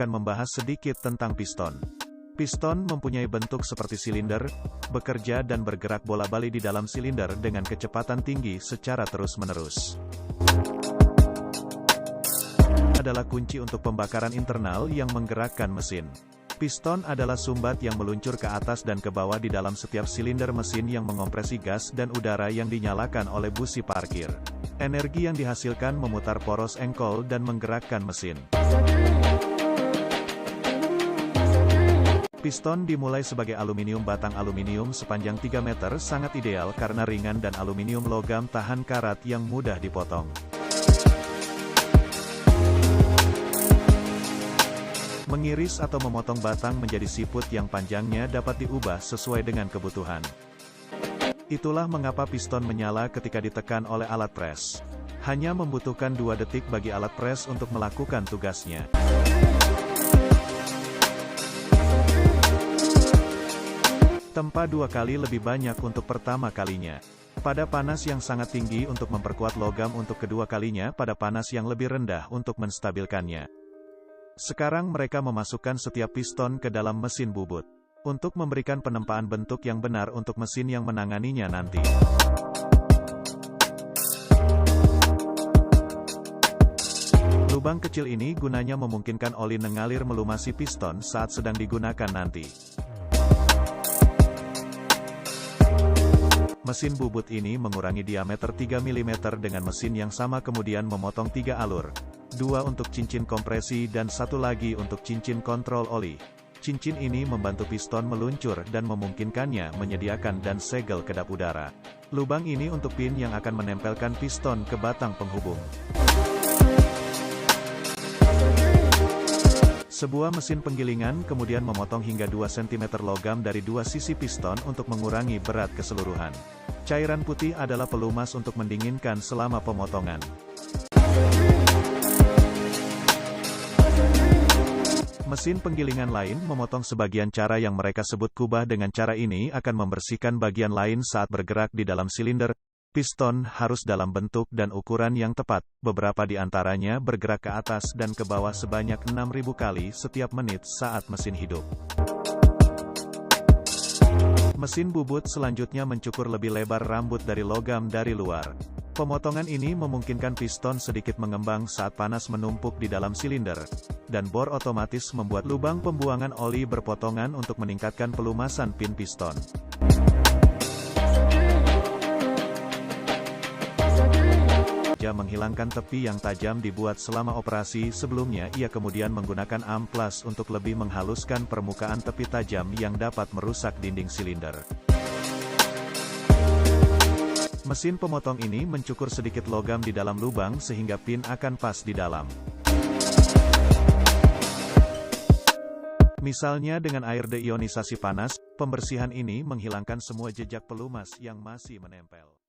akan membahas sedikit tentang piston. Piston mempunyai bentuk seperti silinder, bekerja dan bergerak bola-balik di dalam silinder dengan kecepatan tinggi secara terus-menerus. Adalah kunci untuk pembakaran internal yang menggerakkan mesin. Piston adalah sumbat yang meluncur ke atas dan ke bawah di dalam setiap silinder mesin yang mengompresi gas dan udara yang dinyalakan oleh busi parkir. Energi yang dihasilkan memutar poros engkol dan menggerakkan mesin. Piston dimulai sebagai aluminium batang aluminium sepanjang 3 meter sangat ideal karena ringan dan aluminium logam tahan karat yang mudah dipotong. Mengiris atau memotong batang menjadi siput yang panjangnya dapat diubah sesuai dengan kebutuhan. Itulah mengapa piston menyala ketika ditekan oleh alat pres. Hanya membutuhkan 2 detik bagi alat pres untuk melakukan tugasnya. Tempa 2 kali lebih banyak untuk pertama kalinya. Pada panas yang sangat tinggi untuk memperkuat logam untuk kedua kalinya pada panas yang lebih rendah untuk menstabilkannya. Sekarang mereka memasukkan setiap piston ke dalam mesin bubut. Untuk memberikan penempaan bentuk yang benar untuk mesin yang menanganinya nanti. Lubang kecil ini gunanya memungkinkan oli mengalir melumasi piston saat sedang digunakan nanti. Mesin bubut ini mengurangi diameter 3 mm dengan mesin yang sama kemudian memotong 3 alur. 2 untuk cincin kompresi dan 1 lagi untuk cincin kontrol oli. Cincin ini membantu piston meluncur dan memungkinkannya menyediakan dan segel kedap udara. Lubang ini untuk pin yang akan menempelkan piston ke batang penghubung. Sebuah mesin penggilingan kemudian memotong hingga 2 cm logam dari 2 sisi piston untuk mengurangi berat keseluruhan. Cairan putih adalah pelumas untuk mendinginkan selama pemotongan. Mesin penggilingan lain memotong sebagian. Cara yang mereka sebut kubah. Dengan cara ini akan membersihkan bagian lain saat bergerak di dalam silinder. Piston harus dalam bentuk dan ukuran yang tepat, beberapa di antaranya bergerak ke atas dan ke bawah sebanyak 6.000 kali setiap menit saat mesin hidup. Mesin bubut selanjutnya mencukur lebih lebar rambut dari logam dari luar. Pemotongan ini memungkinkan piston sedikit mengembang saat panas menumpuk di dalam silinder, dan bor otomatis membuat lubang pembuangan oli berpotongan untuk meningkatkan pelumasan pin piston. Menghilangkan tepi yang tajam dibuat selama operasi. Sebelumnya ia kemudian menggunakan amplas untuk lebih menghaluskan permukaan tepi tajam yang dapat merusak dinding silinder. Mesin pemotong ini mencukur sedikit logam di dalam lubang sehingga pin akan pas di dalam. Misalnya dengan air deionisasi panas, pembersihan ini menghilangkan semua jejak pelumas yang masih menempel.